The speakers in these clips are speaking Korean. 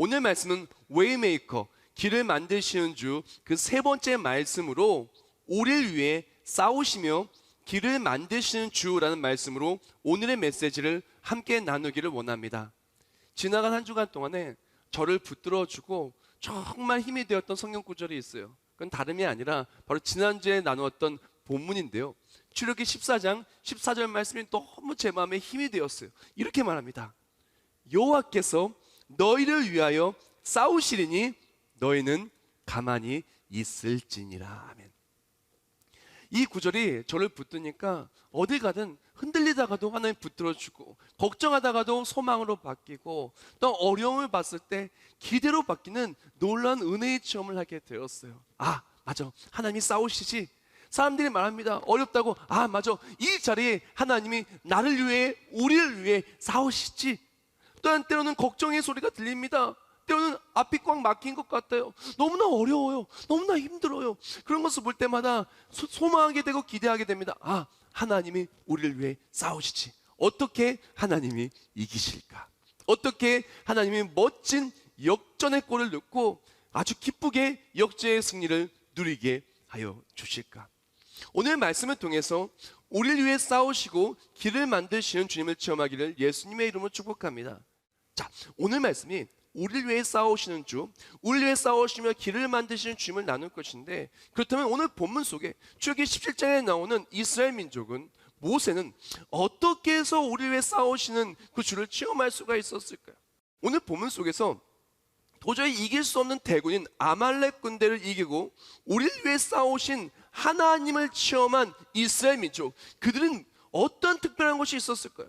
오늘 말씀은 웨이메이커, 길을 만드시는 주 그 세 번째 말씀으로 우리를 위해 싸우시며 길을 만드시는 주라는 말씀으로 오늘의 메시지를 함께 나누기를 원합니다. 지나간 한 주간 동안에 저를 붙들어주고 정말 힘이 되었던 성경 구절이 있어요. 그건 다름이 아니라 바로 지난주에 나누었던 본문인데요. 출애굽기 14장 14절 말씀이 너무 제 마음에 힘이 되었어요. 이렇게 말합니다. 여호와께서 너희를 위하여 싸우시리니 너희는 가만히 있을지니라. 아멘. 이 구절이 저를 붙드니까 어딜 가든 흔들리다가도 하나님 붙들어주고, 걱정하다가도 소망으로 바뀌고, 또 어려움을 봤을 때 기대로 바뀌는 놀라운 은혜의 체험을 하게 되었어요. 아, 맞아, 하나님이 싸우시지. 사람들이 말합니다. 어렵다고. 아, 맞아, 이 자리에 하나님이 나를 위해, 우리를 위해 싸우시지. 또한 때로는 걱정의 소리가 들립니다. 때로는 앞이 꽉 막힌 것 같아요. 너무나 어려워요. 너무나 힘들어요. 그런 것을 볼 때마다 소망하게 되고 기대하게 됩니다. 아, 하나님이 우리를 위해 싸우시지. 어떻게 하나님이 이기실까? 어떻게 하나님이 멋진 역전의 골을 넣고 아주 기쁘게 역전의 승리를 누리게 하여 주실까? 오늘 말씀을 통해서 우리를 위해 싸우시고 길을 만드시는 주님을 체험하기를 예수님의 이름으로 축복합니다. 자, 오늘 말씀이 우리를 위해 싸우시는 주, 우리를 위해 싸우시며 길을 만드시는 주님을 나눌 것인데, 그렇다면 오늘 본문 속에 출애굽기 17장에 나오는 이스라엘 민족은, 모세는 어떻게 해서 우리를 위해 싸우시는 그 주를 체험할 수가 있었을까요? 오늘 본문 속에서 도저히 이길 수 없는 대군인 아말렉 군대를 이기고 우리를 위해 싸우신 하나님을 체험한 이스라엘 민족, 그들은 어떤 특별한 것이 있었을까요?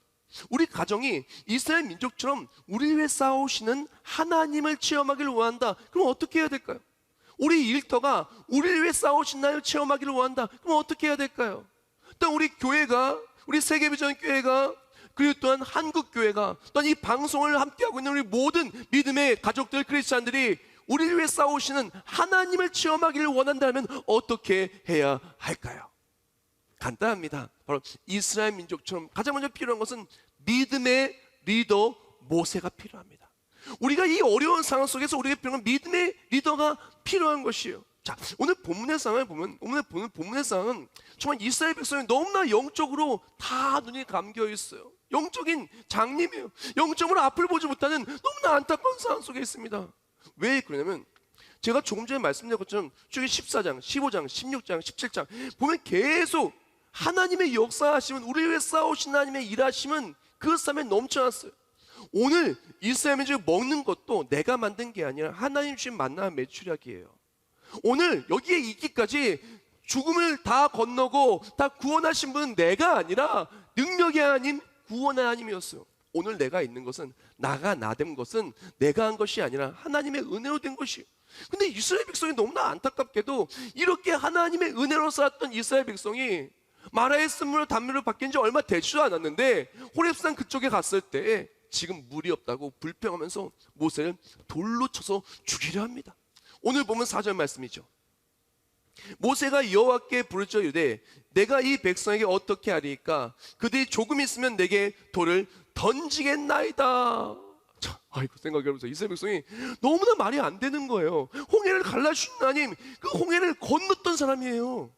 우리 가정이 이스라엘 민족처럼 우리를 위해 싸우시는 하나님을 체험하기를 원한다. 그럼 어떻게 해야 될까요? 우리 일터가 우리를 위해 싸우신 나를 체험하기를 원한다. 그럼 어떻게 해야 될까요? 또 우리 교회가, 우리 세계비전 교회가, 그리고 또한 한국교회가, 또한 이 방송을 함께하고 있는 우리 모든 믿음의 가족들, 크리스찬들이 우리를 위해 싸우시는 하나님을 체험하기를 원한다면 어떻게 해야 할까요? 간단합니다. 바로 이스라엘 민족처럼 가장 먼저 필요한 것은 믿음의 리더 모세가 필요합니다. 우리가 이 어려운 상황 속에서 우리에게 필요한 믿음의 리더가 필요한 것이에요. 자, 오늘 본문의 상황을 보면, 오늘 본문의 상황은 정말 이스라엘 백성이 너무나 영적으로 다 눈이 감겨 있어요. 영적인 장님이에요. 영적으로 앞을 보지 못하는 너무나 안타까운 상황 속에 있습니다. 왜 그러냐면, 제가 조금 전에 말씀드린 것처럼 출애굽기 14장, 15장, 16장, 17장 보면 계속 하나님의 역사하심은, 우리를 위해 싸우신 하나님의 일하심은 그 삶에 넘쳐났어요. 오늘 이스라엘 민족이 먹는 것도 내가 만든 게 아니라 하나님 주신 만나 메추리약이에요. 오늘 여기에 있기까지 죽음을 다 건너고 다 구원하신 분은 내가 아니라 능력의 하나님, 구원의 하나님이었어요. 오늘 내가 있는 것은, 나가 나된 것은 내가 한 것이 아니라 하나님의 은혜로 된 것이에요. 근데 이스라엘 백성이 너무나 안타깝게도 이렇게 하나님의 은혜로 살았던 이스라엘 백성이 마라의 쓴물로 단물로 바뀐 지 얼마 되지도 않았는데 호렙산 그쪽에 갔을 때 지금 물이 없다고 불평하면서 모세를 돌로 쳐서 죽이려 합니다. 오늘 보면 4절 말씀이죠. 모세가 여호와께 부르짖어 이르되 내가 이 백성에게 어떻게 하리까? 그들이 조금 있으면 내게 돌을 던지겠나이다. 자, 아이고, 생각해보면서 이스라엘 백성이 너무나 말이 안 되는 거예요. 홍해를 갈라주신 하나님, 그 홍해를 건넜던 사람이에요.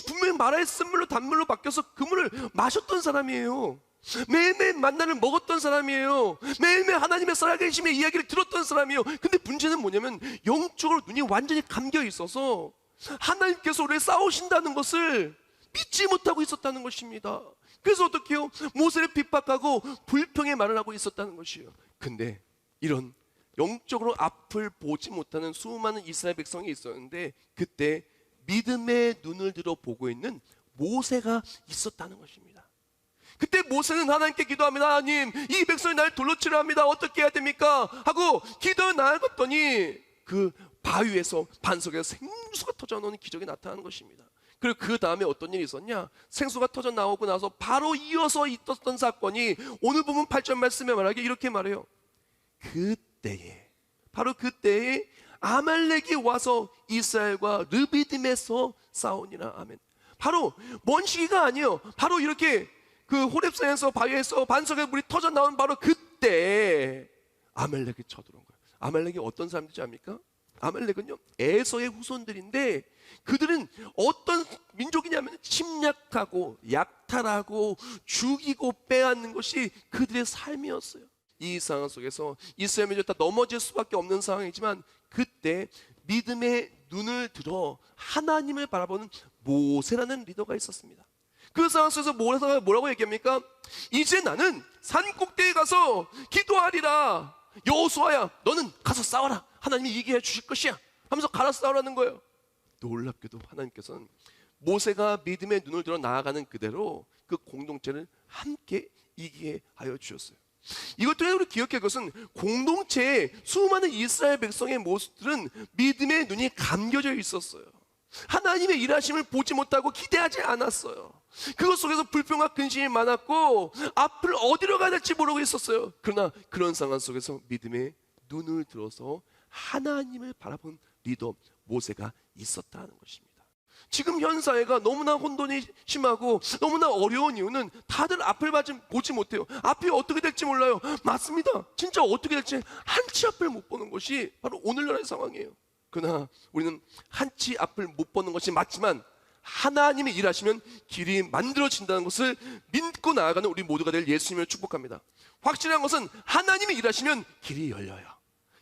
분명히 마라의 쓴물로 단물로 바뀌어서 그 물을 마셨던 사람이에요. 매일매일 만나를 먹었던 사람이에요. 매일매일 하나님의 살아계심의 이야기를 들었던 사람이에요. 근데 문제는 뭐냐면 영적으로 눈이 완전히 감겨 있어서 하나님께서 우리를 싸우신다는 것을 믿지 못하고 있었다는 것입니다. 그래서 어떻게 해요? 모세를 핍박하고 불평의 말을 하고 있었다는 것이에요. 근데 이런 영적으로 앞을 보지 못하는 수많은 이스라엘 백성이 있었는데, 그때 믿음의 눈을 들어 보고 있는 모세가 있었다는 것입니다. 그때 모세는 하나님께 기도합니다. 하나님, 이 백성이 나를 돌로 치려 합니다. 어떻게 해야 됩니까? 하고 기도를 나아갔더니 그 바위에서, 반석에서 생수가 터져 나오는 기적이 나타나는 것입니다. 그리고 그 다음에 어떤 일이 있었냐? 생수가 터져 나오고 나서 바로 이어서 있었던 사건이 오늘 보면 8절 말씀에 말하기에 이렇게 말해요. 그때에, 바로 그때에 아말렉이 와서 이스라엘과 르비딤에서 싸우니라. 아멘. 바로 먼 시기가 아니에요. 바로 이렇게 그 호렙산에서, 바위에서, 반석에 물이 터져 나온 바로 그때 아말렉이 쳐들어온 거예요. 아말렉이 어떤 사람들인지 압니까? 아말렉은요, 에서의 후손들인데 그들은 어떤 민족이냐면 침략하고 약탈하고 죽이고 빼앗는 것이 그들의 삶이었어요. 이 상황 속에서 이스라엘 민족이 다 넘어질 수밖에 없는 상황이지만 그때 믿음의 눈을 들어 하나님을 바라보는 모세라는 리더가 있었습니다. 그 상황 속에서 모세가 뭐라고 얘기합니까? 이제 나는 산 꼭대기에 가서 기도하리라. 여호수아야, 너는 가서 싸워라. 하나님이 이기게 해주실 것이야 하면서 가서 싸우라는 거예요. 놀랍게도 하나님께서는 모세가 믿음의 눈을 들어 나아가는 그대로 그 공동체를 함께 이기게 하여 주셨어요. 이것들을 우리 기억해야 할 것은 공동체에 수많은 이스라엘 백성의 모습들은 믿음의 눈이 감겨져 있었어요. 하나님의 일하심을 보지 못하고 기대하지 않았어요. 그것 속에서 불평과 근심이 많았고 앞을 어디로 가야 될지 모르고 있었어요. 그러나 그런 상황 속에서 믿음의 눈을 들어서 하나님을 바라본 리더 모세가 있었다는 것입니다. 지금 현 사회가 너무나 혼돈이 심하고 너무나 어려운 이유는 다들 앞을 보지 못해요. 앞이 어떻게 될지 몰라요. 맞습니다. 진짜 어떻게 될지 한 치 앞을 못 보는 것이 바로 오늘날의 상황이에요. 그러나 우리는 한 치 앞을 못 보는 것이 맞지만 하나님이 일하시면 길이 만들어진다는 것을 믿고 나아가는 우리 모두가 될 예수님을 축복합니다. 확실한 것은 하나님이 일하시면 길이 열려요.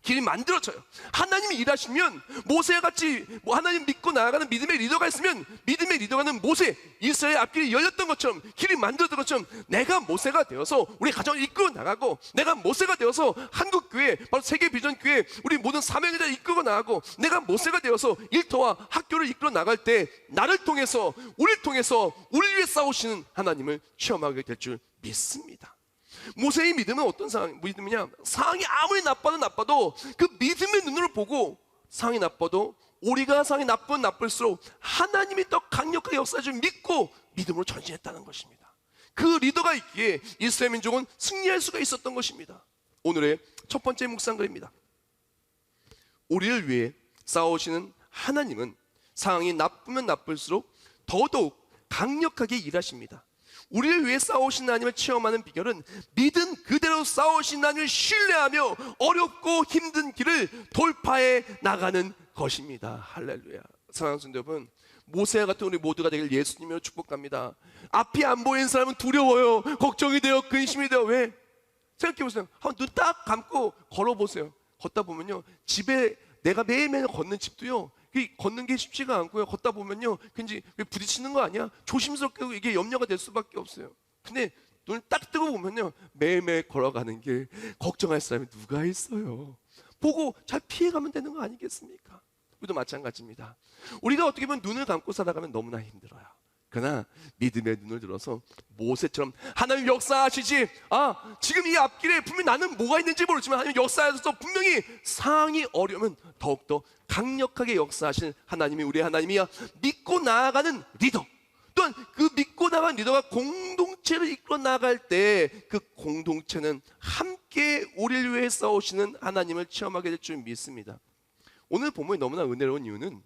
길이 만들어져요. 하나님이 일하시면 모세와 같이 하나님 믿고 나아가는 믿음의 리더가 있으면 믿음의 리더가는 모세, 이스라엘 앞길이 열렸던 것처럼 길이 만들어진 것처럼 내가 모세가 되어서 우리 가정을 이끌어 나가고 내가 모세가 되어서 한국교회, 바로 세계비전교회 우리 모든 사명자를 이끌어 나가고 내가 모세가 되어서 일터와 학교를 이끌어 나갈 때 나를 통해서 우리를 통해서 우리를 위해 싸우시는 하나님을 체험하게 될 줄 믿습니다. 모세의 믿음은 어떤 믿음이냐? 상황이 아무리 나빠도 그 믿음의 눈으로 보고 상황이 나빠도 우리가 상황이 나쁠수록 하나님이 더 강력하게 역사해 줄 믿고 믿음으로 전진했다는 것입니다. 그 리더가 있기에 이스라엘 민족은 승리할 수가 있었던 것입니다. 오늘의 첫 번째 묵상글입니다. 우리를 위해 싸우시는 하나님은 상황이 나쁘면 나쁠수록 더더욱 강력하게 일하십니다. 우리를 위해 싸우신 하나님을 체험하는 비결은 믿음 그대로 싸우신 하나님을 신뢰하며 어렵고 힘든 길을 돌파해 나가는 것입니다. 할렐루야. 사랑하는 성도 여러분, 모세와 같은 우리 모두가 되길 예수님으로 축복합니다. 앞이 안 보이는 사람은 두려워요. 걱정이 돼요. 근심이 돼요. 왜? 생각해보세요. 한번 눈 딱 감고 걸어보세요. 걷다 보면요, 집에 내가 매일매일 걷는 집도요, 걷는 게 쉽지가 않고요. 걷다 보면요, 괜히 부딪히는 거 아니야? 조심스럽게 이게 염려가 될 수밖에 없어요. 근데 눈을 딱 뜨고 보면요, 매일매일 걸어가는 길 걱정할 사람이 누가 있어요? 보고 잘 피해가면 되는 거 아니겠습니까? 우리도 마찬가지입니다. 우리가 어떻게 보면 눈을 감고 살아가면 너무나 힘들어요. 그러나 믿음의 눈을 들어서 모세처럼 하나님 역사하시지, 지금 이 앞길에 분명히 나는 뭐가 있는지 모르지만 하나님 역사하셔서 분명히 상황이 어려우면 더욱더 강력하게 역사하시는 하나님이 우리 하나님이야. 믿고 나아가는 리더, 또한 그 믿고 나아가는 리더가 공동체를 이끌어 나갈 때 그 공동체는 함께 우리를 위해 싸우시는 하나님을 체험하게 될 줄 믿습니다. 오늘 본문이 너무나 은혜로운 이유는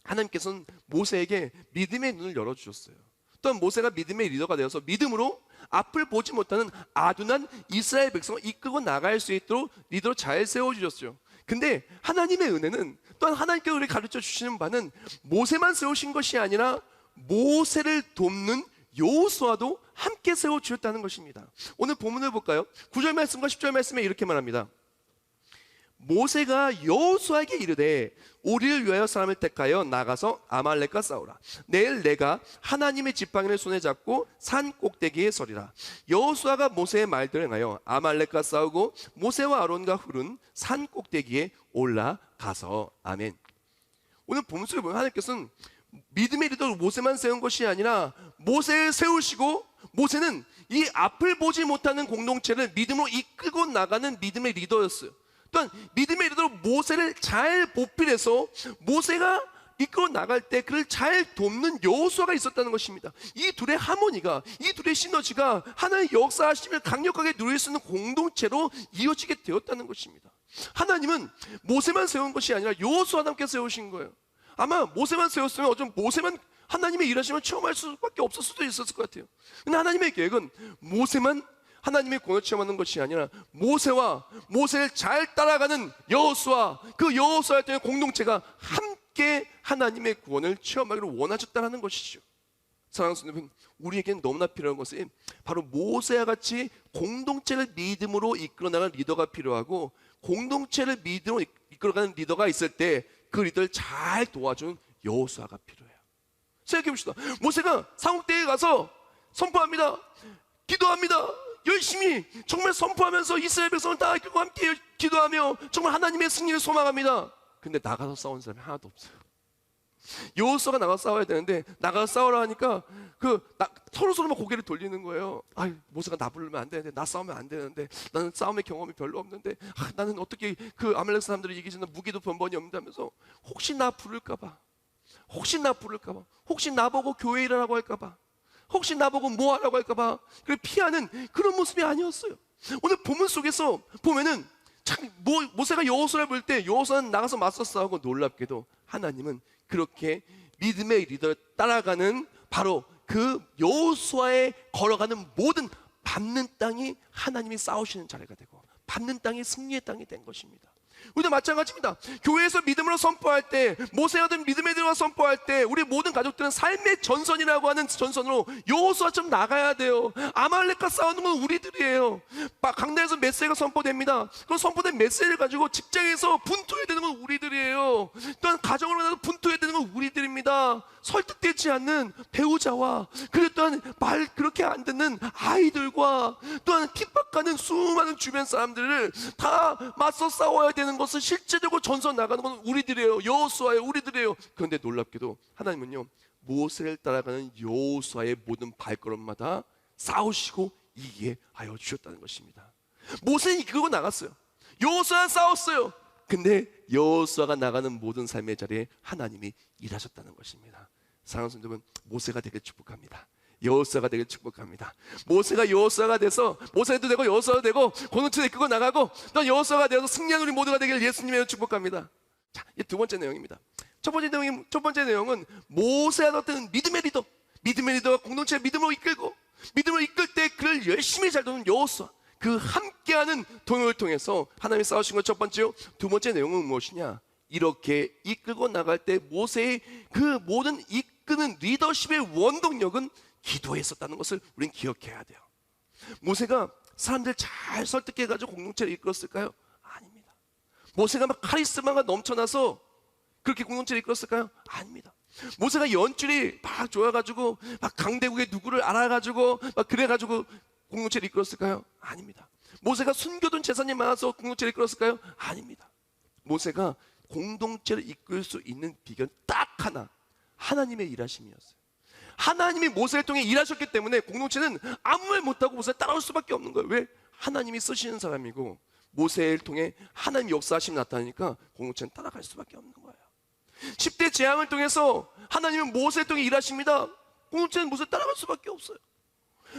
하나님께서는 모세에게 믿음의 눈을 열어주셨어요. 또한 모세가 믿음의 리더가 되어서 믿음으로 앞을 보지 못하는 아둔한 이스라엘 백성을 이끌고 나갈 수 있도록 리더로 잘 세워주셨죠. 근데 하나님의 은혜는, 또한 하나님께서 우리 가르쳐 주시는 바는 모세만 세우신 것이 아니라 모세를 돕는 여호수아도 함께 세워주셨다는 것입니다. 오늘 본문을 볼까요? 9절 말씀과 10절 말씀에 이렇게 말합니다. 모세가 여호수아에게 이르되 우리를 위하여 사람을 택하여 나가서 아말렉과 싸우라. 내일 내가 하나님의 지팡이를 손에 잡고 산 꼭대기에 서리라. 여호수아가 모세의 말대로 행하여 아말렉과 싸우고 모세와 아론과 훌은 산 꼭대기에 올라가서. 아멘. 오늘 본문을 보면 하나님께서는 믿음의 리더 모세만 세운 것이 아니라 모세를 세우시고, 모세는 이 앞을 보지 못하는 공동체를 믿음으로 이끌고 나가는 믿음의 리더였어요. 또한 믿음의 리더로 모세를 잘 보필해서 모세가 이끌어 나갈 때 그를 잘 돕는 여호수아가 있었다는 것입니다. 이 둘의 하모니가, 이 둘의 시너지가 하나님의 역사하심을 강력하게 누릴 수 있는 공동체로 이어지게 되었다는 것입니다. 하나님은 모세만 세운 것이 아니라 여호수아와 함께 세우신 거예요. 아마 모세만 세웠으면 어쩌면 모세만 하나님의 일하심을 체험할 수밖에 없을 수도 있었을 것 같아요. 근데 하나님의 계획은 모세만 하나님의 구원을 체험하는 것이 아니라 모세를 잘 따라가는 여호수아, 그 여호수아의 공동체가 함께 하나님의 구원을 체험하기를 원하셨다는 것이죠. 사랑하는 성도님, 우리에게는 너무나 필요한 것은 바로 모세와 같이 공동체를 믿음으로 이끌어나가는 리더가 필요하고, 공동체를 믿음으로 이끌어가는 리더가 있을 때 그 리더를 잘 도와준 여호수아가 필요해요. 생각해 봅시다. 모세가 상국대에 가서 선포합니다. 기도합니다. 열심히 정말 선포하면서 이스라엘 백성을 다 이끌고 함께 기도하며 정말 하나님의 승리를 소망합니다. 근데 나가서 싸우는 사람이 하나도 없어요. 여호수아가 나가서 싸워야 되는데 나가서 싸우라 하니까 서로서로만 고개를 돌리는 거예요. 모세가 나 부르면 안 되는데, 나 싸우면 안 되는데, 나는 싸움의 경험이 별로 없는데, 나는 어떻게 그 아말렉 사람들을 이기지는 무기도 번번이 없다면서 혹시 나 부를까봐, 혹시 나보고 교회 일하라고 할까봐, 혹시 나보고 뭐 하라고 할까봐 그래 피하는 그런 모습이 아니었어요. 오늘 본문 속에서 보면은 참 모세가 여호수아를 볼 때 여호수아는 나가서 맞서 싸우고, 놀랍게도 하나님은 그렇게 믿음의 리더를 따라가는 바로 그 여호수아에 걸어가는 모든 밟는 땅이 하나님이 싸우시는 자리가 되고, 밟는 땅이 승리의 땅이 된 것입니다. 우리도 마찬가지입니다. 교회에서 믿음으로 선포할 때, 모세가 믿음의 들어 선포할 때, 우리 모든 가족들은 삶의 전선이라고 하는 전선으로 여호수아처럼 나가야 돼요. 아말렉과 싸우는 건 우리들이에요. 강단에서 메시지가 선포됩니다. 그 선포된 메시지를 가지고 직장에서 분투해야 되는 건 우리들이에요. 또한 가정으로 나서 분투해야 되는 건 우리들입니다. 설득되지 않는 배우자와, 그리고 또한 말 그렇게 안 듣는 아이들과, 또한 핍박하는 수많은 주변 사람들을 다 맞서 싸워야 되는 것은 실제적으로 전선 나가는 건 우리들이에요. 여호수아예요. 우리들이에요. 그런데 놀랍게도 하나님은요, 모세를 따라가는 여호수아의 모든 발걸음마다 싸우시고 이기게 하여 주셨다는 것입니다. 모세는 이끌고 나갔어요. 여호수아는 싸웠어요. 근데 여호수아가 나가는 모든 삶의 자리에 하나님이 일하셨다는 것입니다. 사랑하는 성도 여러분, 모세가 되길 축복합니다. 여호수아가 되길 축복합니다. 모세가 여호수아가 돼서, 모세도 되고 여호수아도 되고 공동체를 이끌고 나가고, 또 여호수아가 되어서 승리하는 우리 모두가 되길 예수님의 축복합니다. 자, 이 두 번째 내용입니다. 첫 번째 내용은 모세가 어떤 믿음의 리더가 공동체를 믿음으로 이끌고, 믿음으로 이끌 때 그를 열심히 잘 도는 여호수아, 그 함께하는 동역을 통해서 하나님이 싸우신 것 첫 번째요. 두 번째 내용은 무엇이냐? 이렇게 이끌고 나갈 때 모세의 그 모든 이끄는 리더십의 원동력은 기도에 있었다는 것을 우리는 기억해야 돼요. 모세가 사람들 잘 설득해가지고 공동체를 이끌었을까요? 아닙니다. 모세가 막 카리스마가 넘쳐나서 그렇게 공동체를 이끌었을까요? 아닙니다. 모세가 연줄이 막 좋아가지고 막 강대국의 누구를 알아가지고 막 그래가지고 공동체를 이끌었을까요? 아닙니다. 모세가 숨겨둔 재산이 많아서 공동체를 이끌었을까요? 아닙니다. 모세가 공동체를 이끌 수 있는 비결은 딱 하나, 하나님의 일하심이었어요. 하나님이 모세를 통해 일하셨기 때문에 공동체는 아무 말 못하고 모세를 따라올 수밖에 없는 거예요. 왜? 하나님이 쓰시는 사람이고 모세를 통해 하나님의 역사하심이 나타나니까 공동체는 따라갈 수밖에 없는 거예요. 10대 재앙을 통해서 하나님은 모세를 통해 일하십니다. 공동체는 모세를 따라갈 수밖에 없어요.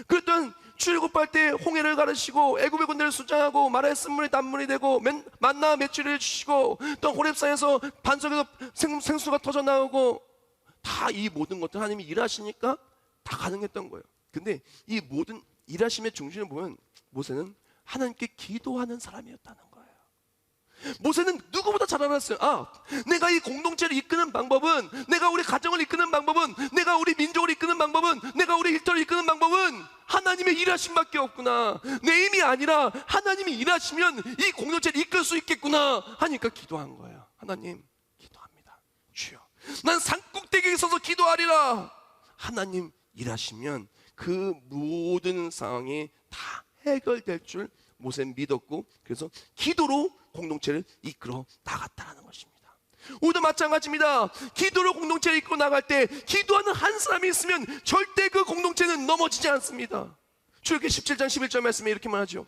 그랬던 출애굽할 때 홍해를 가르시고 애굽의 군대를 수장하고 마라의 쓴물이 단물이 되고 만나 메추리를 해주시고, 또 호렙산에서 반석에서 생수가 터져 나오고, 다 이 모든 것들 하나님이 일하시니까 다 가능했던 거예요. 근데 이 모든 일하심의 중심을 보면 모세는 하나님께 기도하는 사람이었다는 거예요. 모세는 누구보다 잘 알았어요. 내가 이 공동체를 이끄는 방법은, 내가 우리 가정을 이끄는 방법은, 내가 우리 민족을 이끄는 방법은, 내가 우리 일터를 이끄는 방법은 하나님의 일하심밖에 없구나. 내 힘이 아니라 하나님이 일하시면 이 공동체를 이끌 수 있겠구나 하니까 기도한 거예요. 하나님, 기도합니다. 주여, 난 산꼭대기에 서서 기도하리라. 하나님 일하시면 그 모든 상황이 다 해결될 줄 모세는 믿었고, 그래서 기도로 공동체를 이끌어 나갔다는 것입니다. 우리도 마찬가지입니다. 기도로 공동체를 이끌어 나갈 때 기도하는 한 사람이 있으면 절대 그 공동체는 넘어지지 않습니다. 출애굽기 17장 11절 말씀에 이렇게 말하죠.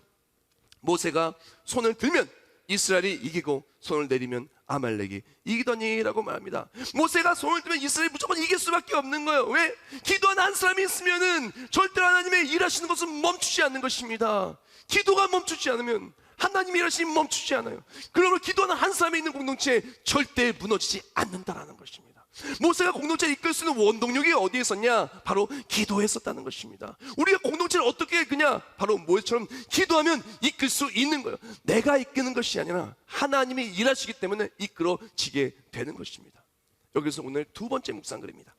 모세가 손을 들면 이스라엘이 이기고 손을 내리면 아말렉이 이기더니라고 말합니다. 모세가 손을 들면 이스라엘이 무조건 이길 수밖에 없는 거예요. 왜? 기도하는 한 사람이 있으면은 절대 하나님의 일하시는 것은 멈추지 않는 것입니다. 기도가 멈추지 않으면 하나님의 일하심이 멈추지 않아요. 그러므로 기도하는 한 사람이 있는 공동체 절대 무너지지 않는다라는 것입니다. 모세가 공동체를 이끌 수 있는 원동력이 어디에 있었냐? 바로 기도에 있었다는 것입니다. 우리가 공동체를 어떻게 이끄냐? 바로 모세처럼 기도하면 이끌 수 있는 거예요. 내가 이끄는 것이 아니라 하나님이 일하시기 때문에 이끌어지게 되는 것입니다. 여기서 오늘 두 번째 묵상글입니다.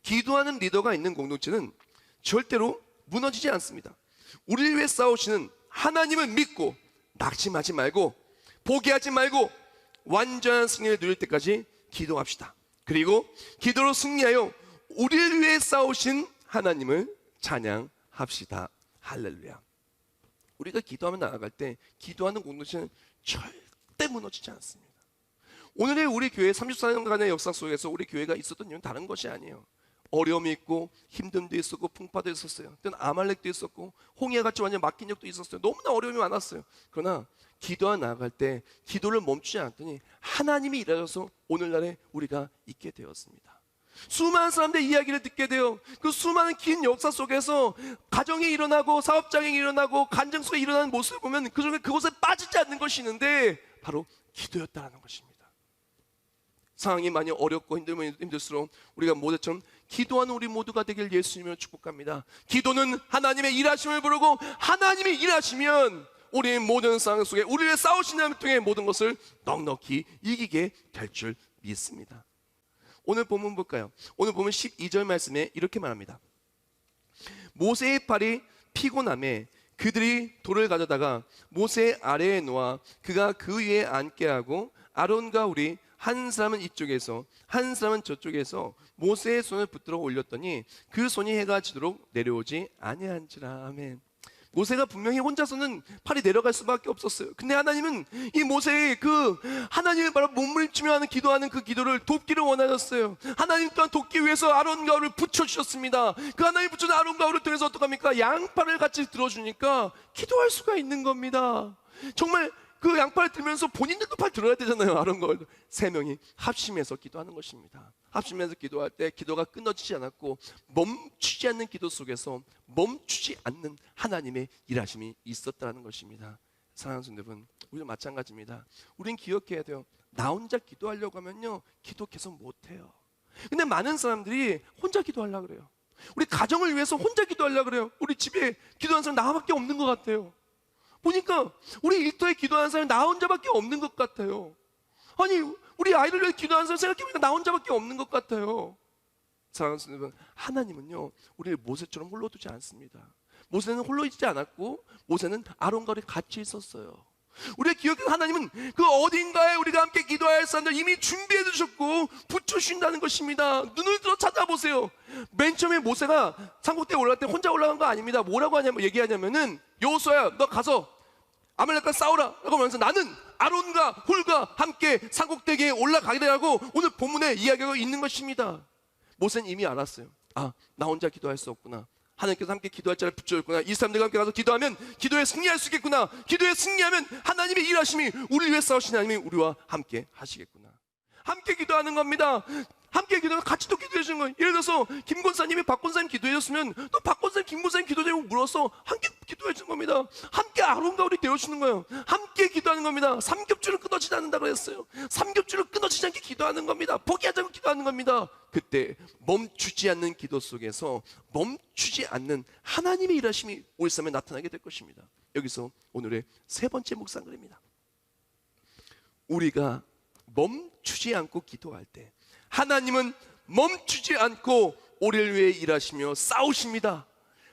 기도하는 리더가 있는 공동체는 절대로 무너지지 않습니다. 우리를 위해 싸우시는 하나님을 믿고 낙심하지 말고 포기하지 말고 완전한 승리를 누릴 때까지 기도합시다. 그리고 기도로 승리하여 우리를 위해 싸우신 하나님을 찬양합시다. 할렐루야. 우리가 기도하며 나아갈 때 기도하는 공동체는 절대 무너지지 않습니다. 오늘의 우리 교회 34년간의 역사 속에서 우리 교회가 있었던 이유는 다른 것이 아니에요. 어려움이 있고 힘듦도 있었고 풍파도 있었어요. 때는 아말렉도 있었고 홍해같이 완전 막힌 적도 있었어요. 너무나 어려움이 많았어요. 그러나 기도하 나아갈 때 기도를 멈추지 않았더니 하나님이 일하셔서 오늘날에 우리가 있게 되었습니다. 수많은 사람들의 이야기를 듣게 돼요. 그 수많은 긴 역사 속에서 가정이 일어나고 사업장이 일어나고 간증 속에 일어나는 모습을 보면 그곳에 빠지지 않는 것이 있는데 바로 기도였다는 것입니다. 상황이 많이 어렵고 힘들면 힘들수록 우리가 모세처럼 기도하는 우리 모두가 되길 예수님으로 축복합니다. 기도는 하나님의 일하심을 부르고 하나님이 일하시면 우리의 모든 상황 속에 우리를 싸우시는 하나님 통해 모든 것을 넉넉히 이기게 될 줄 믿습니다. 오늘 본문 볼까요? 오늘 보면 12절 말씀에 이렇게 말합니다. 모세의 팔이 피곤함에 그들이 돌을 가져다가 모세 아래에 놓아 그가 그 위에 앉게 하고 아론과 우리 한 사람은 이쪽에서 한 사람은 저쪽에서 모세의 손을 붙들어 올렸더니 그 손이 해가 지도록 내려오지 아니한지라. 아멘. 모세가 분명히 혼자서는 팔이 내려갈 수밖에 없었어요. 근데 하나님은 이 모세의 그 하나님을 바로 몸부림치며 하는 기도하는 그 기도를 돕기를 원하셨어요. 하나님 또한 돕기 위해서 아론과 우를 붙여주셨습니다. 그 하나님 붙여준 아론과 우를 통해서 어떡합니까? 양팔을 같이 들어주니까 기도할 수가 있는 겁니다. 정말 그 양팔을 들면서 본인들도 팔 들어야 되잖아요. 아론과 울 세 명이 합심해서 기도하는 것입니다. 합심해서 기도할 때 기도가 끊어지지 않았고 멈추지 않는 기도 속에서 멈추지 않는 하나님의 일하심이 있었다는 것입니다. 사랑하는 성도 여러분, 우리도 마찬가지입니다. 우린 기억해야 돼요. 나 혼자 기도하려고 하면요 기도 계속 못해요. 근데 많은 사람들이 혼자 기도하려고 그래요. 우리 가정을 위해서 혼자 기도하려고 그래요. 우리 집에 기도하는 사람 나밖에 없는 것 같아요. 보니까 우리 일터에 기도하는 사람이 나 혼자밖에 없는 것 같아요. 아니 우리 아이를 위해 기도하는 사람 생각해보니까 나 혼자밖에 없는 것 같아요. 사랑하는 여러분, 하나님은요 우리를 모세처럼 홀로 두지 않습니다. 모세는 홀로 있지 않았고 모세는 아론과 우리 같이 있었어요. 우리가 기억해서 하나님은 그 어딘가에 우리가 함께 기도할 사람들 이미 준비해 두셨고 붙여주신다는 것입니다. 눈을 들어 찾아보세요. 맨 처음에 모세가 산꼭대에 올라갈 때 혼자 올라간 거 아닙니다. 뭐라고 얘기하냐면은 여호수아야 너 가서 아말렉과 싸우라 라고 하면서 나는 아론과 훌과 함께 산꼭대기에 올라가리라고 오늘 본문에 이야기하고 있는 것입니다. 모세는 이미 알았어요. 아, 나 혼자 기도할 수 없구나. 하나님께서 함께 기도할 자를 붙여줬구나. 이 사람들과 함께 가서 기도하면 기도에 승리할 수 있겠구나. 기도에 승리하면 하나님의 일하심이 우리를 위해 싸우시는 하나님이 우리와 함께 하시겠구나. 함께 기도하는 겁니다. 함께 기도하면 같이 또 기도해 주는 거예요. 예를 들어서 김 권사님이 박 권사님 기도해 줬으면 또 박 권사님, 김 권사님 기도되고 물어서 함께 기도해 주는 겁니다. 함께 아론과 우리 되어주는 거예요. 함께 기도하는 겁니다. 삼겹줄은 끊어지지 않는다고 했어요. 삼겹줄은 끊어지지 않게 기도하는 겁니다. 포기하지 않고 기도하는 겁니다. 그때 멈추지 않는 기도 속에서 멈추지 않는 하나님의 일하심이 우리 삶에 나타나게 될 것입니다. 여기서 오늘의 세 번째 묵상글입니다. 우리가 멈추지 않고 기도할 때 하나님은 멈추지 않고 우리를 위해 일하시며 싸우십니다.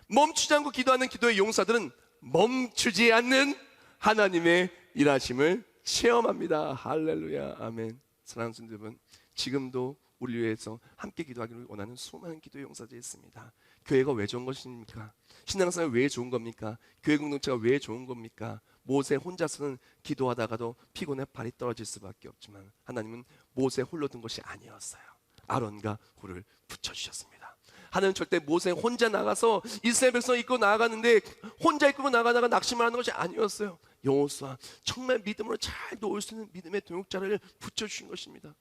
멈추지 않고 기도하는 기도의 용사들은 멈추지 않는 하나님의 일하심을 체험합니다. 할렐루야, 아멘. 사랑하는 성도 여러분, 지금도 우리 위해서 함께 기도하기를 원하는 수많은 기도의 용사들이 있습니다. 교회가 왜 좋은 것입니까? 신앙생활이 왜 좋은 겁니까? 교회 공동체가 왜 좋은 겁니까? 모세 혼자서는 기도하다가도 피곤해 발이 떨어질 수밖에 없지만 하나님은 모세 홀로 둔 것이 아니었어요. 아론과 훌을 붙여주셨습니다. 하나님은 절대 모세 혼자 나가서 이스라엘 백성 이끌고 나아가는데 혼자 이끌고 나가다가 낙심을 하는 것이 아니었어요. 여호수아 정말 믿음으로 잘 놓을 수 있는 믿음의 동역자를 붙여주신 것입니다.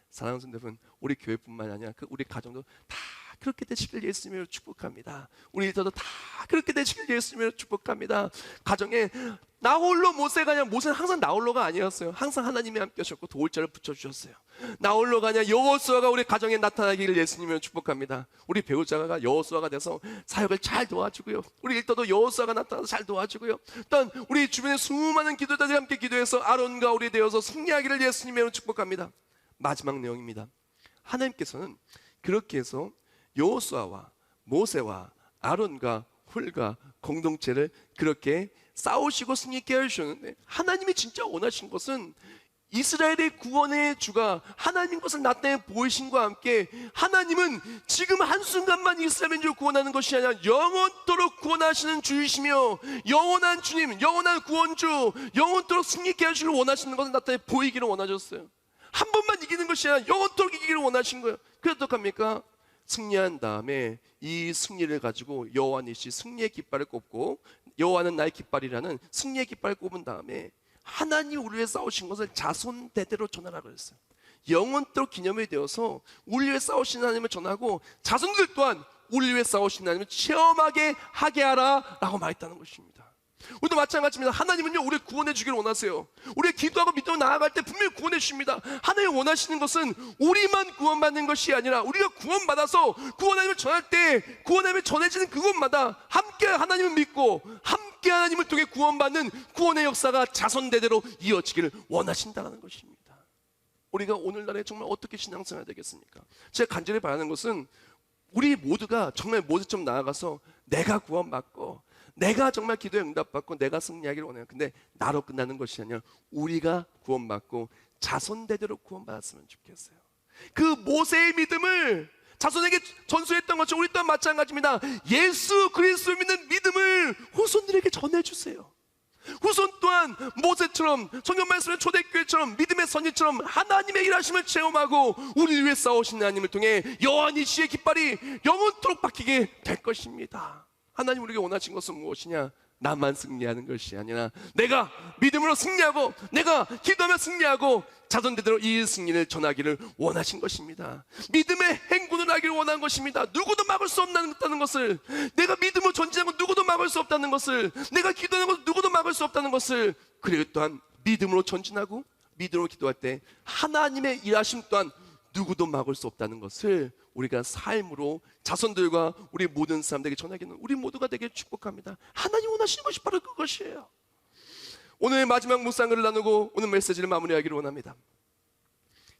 사랑하는 성도 여러분, 우리 교회뿐만 아니라 우리 가정도 다 그렇게 되시길 예수님으로 축복합니다. 우리 일터도 다 그렇게 되시길 예수님으로 축복합니다. 가정에 나홀로 모세가 아니라, 모세는 항상 나홀로가 아니었어요. 항상 하나님이 함께 하셨고 도울자를 붙여주셨어요. 나홀로가 아니라 여호수아가 우리 가정에 나타나기를 예수님으로 축복합니다. 우리 배우자가 여호수아가 돼서 사역을 잘 도와주고요, 우리 일터도 여호수아가 나타나서 잘 도와주고요, 또한 우리 주변에 수많은 기도자들이 함께 기도해서 아론과 우리 되어서 승리하기를 예수님으로 축복합니다. 마지막 내용입니다. 하나님께서는 그렇게 해서 여호수아와 모세와 아론과 훌과 공동체를 그렇게 싸우시고 승리케 해주셨는데, 하나님이 진짜 원하신 것은 이스라엘의 구원의 주가 하나님인 것을 나타내 보이심과 함께, 하나님은 지금 한순간만 이스라엘의 주를 구원하는 것이 아니라 영원토록 구원하시는 주이시며, 영원한 주님, 영원한 구원주, 영원토록 승리케 하시기를 원하시는 것을 나타내 보이기를 원하셨어요. 한 번만 이기는 것이 아니라 영원토록 이기기를 원하신 거예요. 그래서 어떡합니까? 승리한 다음에 이 승리를 가지고 여호와 니시 승리의 깃발을 꼽고, 여호와는 나의 깃발이라는 승리의 깃발을 꼽은 다음에 하나님 우리를 위해 싸우신 것을 자손 대대로 전하라 그랬어요. 영원토록 기념이 되어서 우리를 위해 싸우신 하나님을 전하고, 자손들 또한 우리를 위해 싸우신 하나님을 체험하게 하게 하라 라고 말했다는 것입니다. 우리도 마찬가지입니다. 하나님은요, 우리를 구원해 주기를 원하세요. 우리가 기도하고 믿음으로 나아갈 때 분명히 구원해 주십니다. 하나님이 원하시는 것은 우리만 구원받는 것이 아니라, 우리가 구원받아서 구원하님을 전할 때 구원하님을 전해지는 그곳마다 함께 하나님을 믿고 함께 하나님을 통해 구원받는 구원의 역사가 자손대대로 이어지기를 원하신다는 것입니다. 우리가 오늘날에 정말 어떻게 신앙생활 되겠습니까? 제가 간절히 바라는 것은 우리 모두가 정말 모두처럼 나아가서 내가 구원받고 내가 정말 기도에 응답받고 내가 승리하기를 원해요. 근데 나로 끝나는 것이 아니라 우리가 구원받고 자손대대로 구원받았으면 좋겠어요. 그 모세의 믿음을 자손에게 전수했던 것처럼 우리 또한 마찬가지입니다. 예수 그리스도를 믿는 믿음을 후손들에게 전해주세요. 후손 또한 모세처럼, 성경 말씀의 초대교회처럼, 믿음의 선지처럼 하나님의 일하심을 체험하고 우리를 위해 싸우신 하나님을 통해 여호와 니시의 깃발이 영원토록 박히게 될 것입니다. 하나님 우리에게 원하신 것은 무엇이냐? 나만 승리하는 것이 아니라 내가 믿음으로 승리하고 내가 기도하며 승리하고 자손대대로 이 승리를 전하기를 원하신 것입니다. 믿음의 행군을 하기를 원한 것입니다. 누구도 막을 수 없다는 것을, 내가 믿음으로 전진하는 것 누구도 막을 수 없다는 것을, 내가 기도하는 것 누구도 막을 수 없다는 것을, 그리고 또한 믿음으로 전진하고 믿음으로 기도할 때 하나님의 일하심 또한 누구도 막을 수 없다는 것을 우리가 삶으로 자손들과 우리 모든 사람들에게 전하기는 우리 모두가 되게 축복합니다. 하나님 원하시는 것이 바로 그것이에요. 오늘 마지막 묵상을 나누고 오늘 메시지를 마무리하기를 원합니다.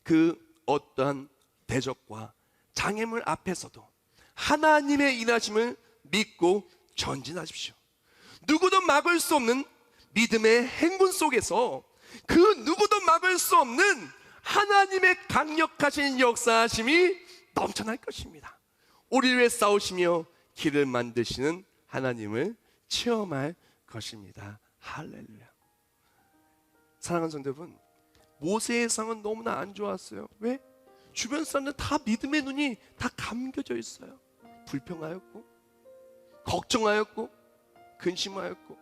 그 어떠한 대적과 장애물 앞에서도 하나님의 인하심을 믿고 전진하십시오. 누구도 막을 수 없는 믿음의 행군 속에서 그 누구도 막을 수 없는 하나님의 강력하신 역사하심이 넘쳐날 것입니다. 우리를 위해 싸우시며 길을 만드시는 하나님을 체험할 것입니다. 할렐루야. 사랑하는 성도 여러분, 모세의 상은 너무나 안 좋았어요. 왜? 주변 사람들 다 믿음의 눈이 다 감겨져 있어요. 불평하였고 걱정하였고 근심하였고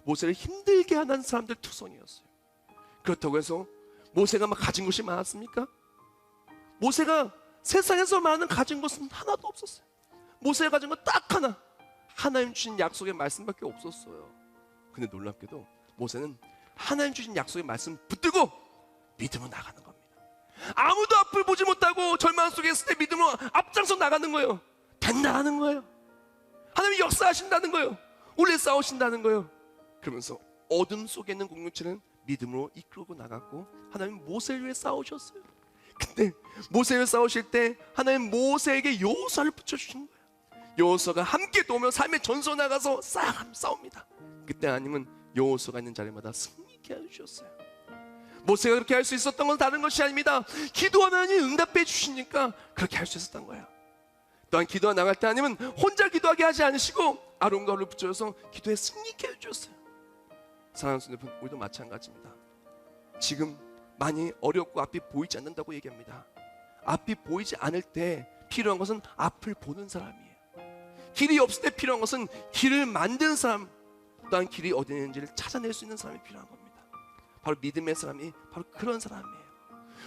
모세를 힘들게 하는 사람들 투성이었어요. 그렇다고 해서 모세가 막 가진 것이 많았습니까? 모세가 세상에서 많은 가진 것은 하나도 없었어요. 모세가 가진 건 딱 하나, 하나님 주신 약속의 말씀밖에 없었어요. 근데 놀랍게도 모세는 하나님 주신 약속의 말씀 붙들고 믿음으로 나가는 겁니다. 아무도 앞을 보지 못하고 절망 속에 있을 때 믿음으로 앞장서 나가는 거예요. 된다는 거예요. 하나님이 역사하신다는 거예요. 우리를 싸우신다는 거예요. 그러면서 어둠 속에 있는 공동체는 믿음으로 이끌고 나갔고 하나님 모세를 위해 싸우셨어요. 근데 모세를 싸우실 때 하나님 모세에게 여호수아를 붙여주신 거예요. 여호수아가 함께 도우며 삶의 전선 나가서 싸웁니다. 그때 하나님은 여호수아가 있는 자리마다 승리케 해주셨어요. 모세가 그렇게 할 수 있었던 건 다른 것이 아닙니다. 기도하면 하나님이 응답해 주시니까 그렇게 할 수 있었던 거예요. 또한 기도가 나갈 때 하나님은 혼자 기도하게 하지 않으시고 아론과 홀을 붙여서 기도에 승리케 해주셨어요. 사랑하는 성도 여러분, 우리도 마찬가지입니다. 지금 많이 어렵고 앞이 보이지 않는다고 얘기합니다. 앞이 보이지 않을 때 필요한 것은 앞을 보는 사람이에요. 길이 없을 때 필요한 것은 길을 만드는 사람, 또한 길이 어디 있는지를 찾아낼 수 있는 사람이 필요한 겁니다. 바로 믿음의 사람이 바로 그런 사람이에요.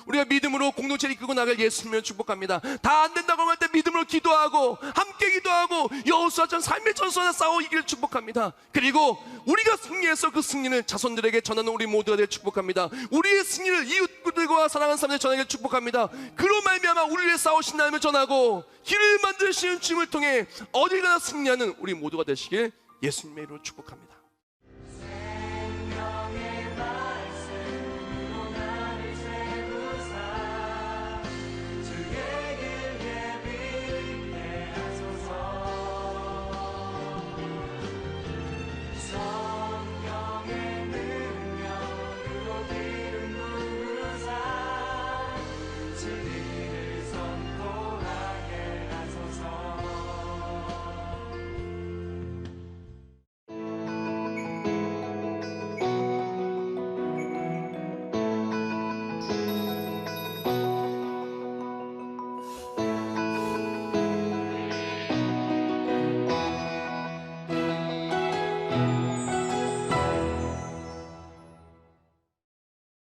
우리가 믿음으로 공동체를 이끌고 나갈 예수님을 축복합니다. 다 안 된다고 할 때 믿음으로 기도하고 함께 기도하고 여호수아처럼 삶의 전선에 싸워 이기를 축복합니다. 그리고 우리가 승리해서 그 승리를 자손들에게 전하는 우리 모두가 될 축복합니다. 우리의 승리를 이웃들과 사랑하는 사람들 전하게 축복합니다. 그로 말미암아 우리를 위해 싸우신 하나님을 전하고 길을 만드시는 주님을 통해 어딜 가나 승리하는 우리 모두가 되시길 예수님의 이름으로 축복합니다.